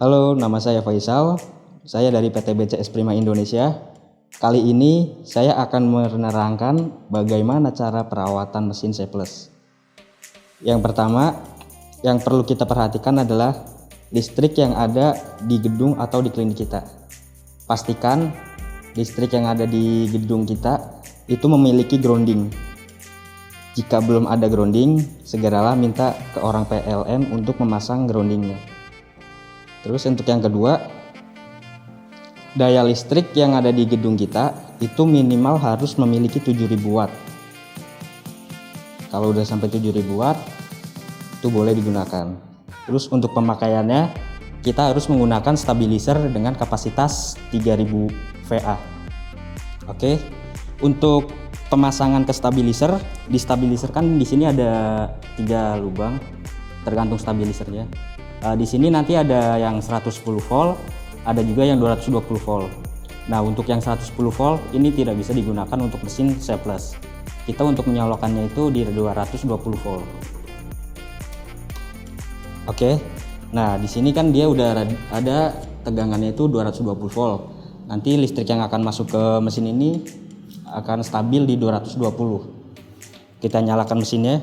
Halo, nama saya Faisal. Saya dari PT BCS Prima Indonesia. Kali ini saya akan menerangkan bagaimana cara perawatan mesin C+. Yang pertama, yang perlu kita perhatikan adalah listrik yang ada di gedung atau di klinik kita. Pastikan listrik yang ada di gedung kita itu memiliki grounding. Jika belum ada grounding, segeralah minta ke orang PLN untuk memasang groundingnya. Terus untuk yang kedua, daya listrik yang ada di gedung kita itu minimal harus memiliki 7000 watt. Kalau udah sampai 7000 watt itu boleh digunakan. Terus untuk pemakaiannya kita harus menggunakan stabilizer dengan kapasitas 3000 VA. Oke. Untuk pemasangan ke stabilizer, di stabilizer kan di sini ada 3 lubang tergantung stabilizernya. Di sini nanti ada yang 110 volt, ada juga yang 220 volt. Nah, untuk yang 110 volt ini tidak bisa digunakan untuk mesin C+. Kita untuk menyalakannya itu di 220 volt. Oke. Nah, di sini kan dia udah ada tegangannya itu 220 volt. Nanti listrik yang akan masuk ke mesin ini akan stabil di 220. Kita nyalakan mesinnya.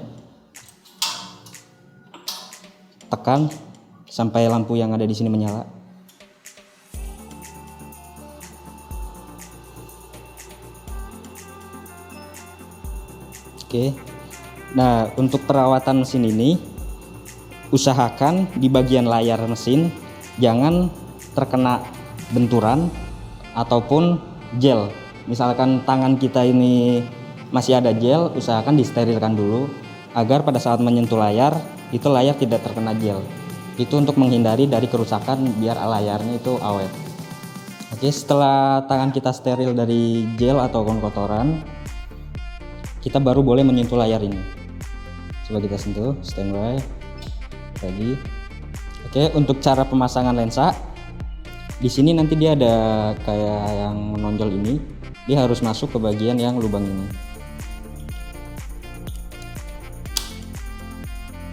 Tekan sampai lampu yang ada di sini menyala. Oke. Nah, untuk perawatan mesin ini usahakan di bagian layar mesin jangan terkena benturan ataupun gel. Misalkan tangan kita ini masih ada gel, usahakan disterilkan dulu agar pada saat menyentuh layar itu layar tidak terkena gel. Itu untuk menghindari dari kerusakan biar layarnya itu awet. Oke, setelah tangan kita steril dari gel atau kotoran, kita baru boleh menyentuh layar ini. Coba kita sentuh, standby, ready. Oke, untuk cara pemasangan lensa, di sini nanti dia ada kayak yang menonjol ini, dia harus masuk ke bagian yang lubang ini.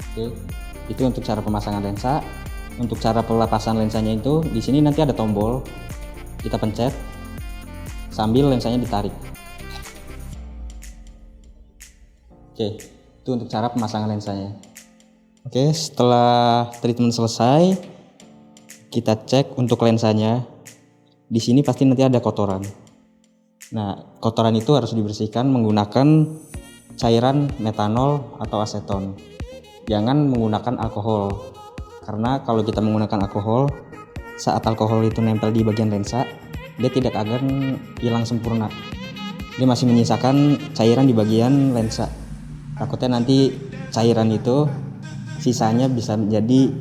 Oke. Itu untuk cara pemasangan lensa. Untuk cara pelepasan lensanya itu di sini nanti ada tombol, kita pencet sambil lensanya ditarik. Oke, itu untuk cara pemasangan lensanya. Oke, setelah treatment selesai, kita cek untuk lensanya. Di sini pasti nanti ada kotoran. Nah, kotoran itu harus dibersihkan menggunakan cairan metanol atau aseton. Jangan menggunakan alkohol, karena kalau kita menggunakan alkohol, saat alkohol itu nempel di bagian lensa, dia tidak akan hilang sempurna. Dia masih menyisakan cairan di bagian lensa. Takutnya nanti cairan itu sisanya bisa menjadi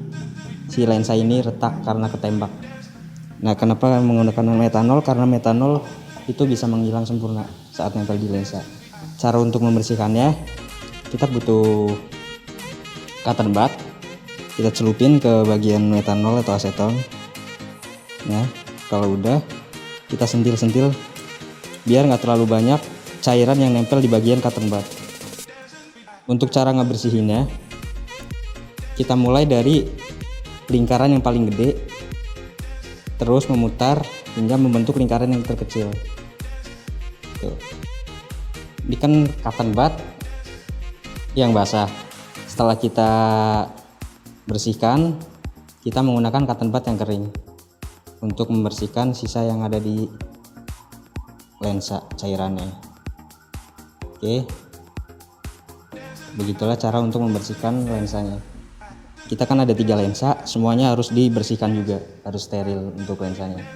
si lensa ini retak karena ketembak. Nah, kenapa menggunakan metanol? Karena metanol itu bisa menghilang sempurna saat nempel di lensa. Cara untuk membersihkannya, kita butuh cotton bud, kita celupin ke bagian metanol atau aseton. Nah, kalau udah kita sentil-sentil biar nggak terlalu banyak cairan yang nempel di bagian cotton bud. Untuk cara ngebersihinnya, kita mulai dari lingkaran yang paling gede, terus memutar hingga membentuk lingkaran yang terkecil. Tuh. Ini kan cotton bud yang basah. Setelah kita bersihkan, kita menggunakan cotton bud yang kering untuk membersihkan sisa yang ada di lensa cairannya. Oke, begitulah cara untuk membersihkan lensanya. Kita kan ada 3 lensa, semuanya harus dibersihkan juga, harus steril untuk lensanya.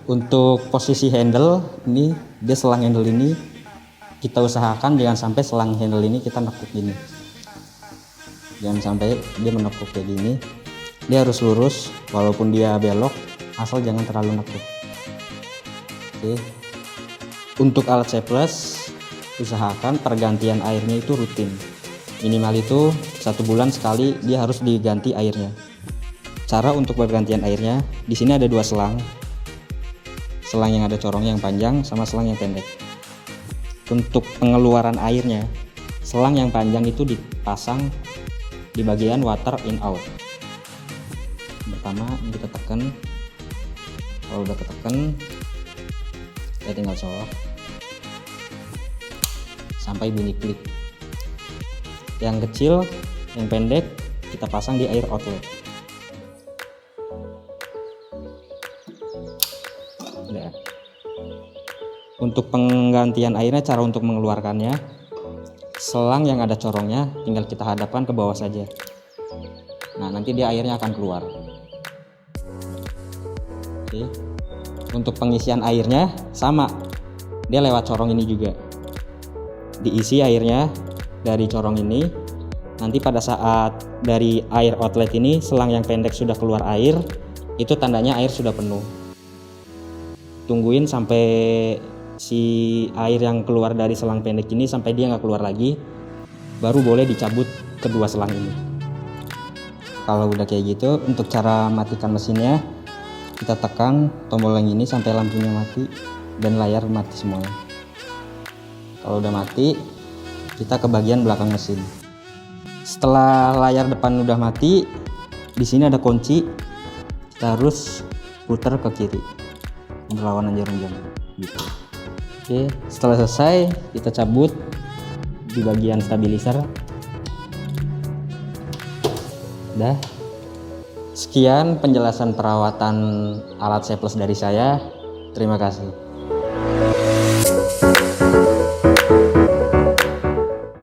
Untuk posisi handle ini, dia selang handle ini kita usahakan jangan sampai selang handle ini kita nekuk gini. Jangan sampai dia menekuk kayak gini. Dia harus lurus walaupun dia belok, asal jangan terlalu nekuk. Oke. Untuk alat C+, usahakan pergantian airnya itu rutin. Minimal itu 1 bulan sekali dia harus diganti airnya. Cara untuk pergantian airnya, di sini ada 2 selang. Selang yang ada corongnya yang panjang sama selang yang pendek. Untuk pengeluaran airnya, selang yang panjang itu dipasang di bagian water in out. Pertama ini kita tekan, kalau udah ketekan kita tinggal colok sampai bunyi klik. Yang kecil, yang pendek kita pasang di air outlet. Udah. Untuk penggantian airnya, cara untuk mengeluarkannya, selang yang ada corongnya tinggal kita hadapkan ke bawah saja. Nah, nanti dia airnya akan keluar. Oke. Untuk pengisian airnya sama, dia lewat corong ini juga. Diisi airnya dari corong ini. Nanti pada saat dari air outlet ini selang yang pendek sudah keluar air, itu tandanya air sudah penuh. Tungguin sampai si air yang keluar dari selang pendek ini sampai dia nggak keluar lagi, baru boleh dicabut kedua selang ini. Kalau udah kayak gitu, untuk cara matikan mesinnya, kita tekan tombol yang ini sampai lampunya mati dan layar mati semuanya. Kalau udah mati, kita ke bagian belakang mesin. Setelah layar depan udah mati, di sini ada kunci, kita harus putar ke kiri berlawanan jarum jam gitu. Oke, setelah selesai kita cabut di bagian stabilizer. Udah. Sekian penjelasan perawatan alat C+ dari saya. Terima kasih.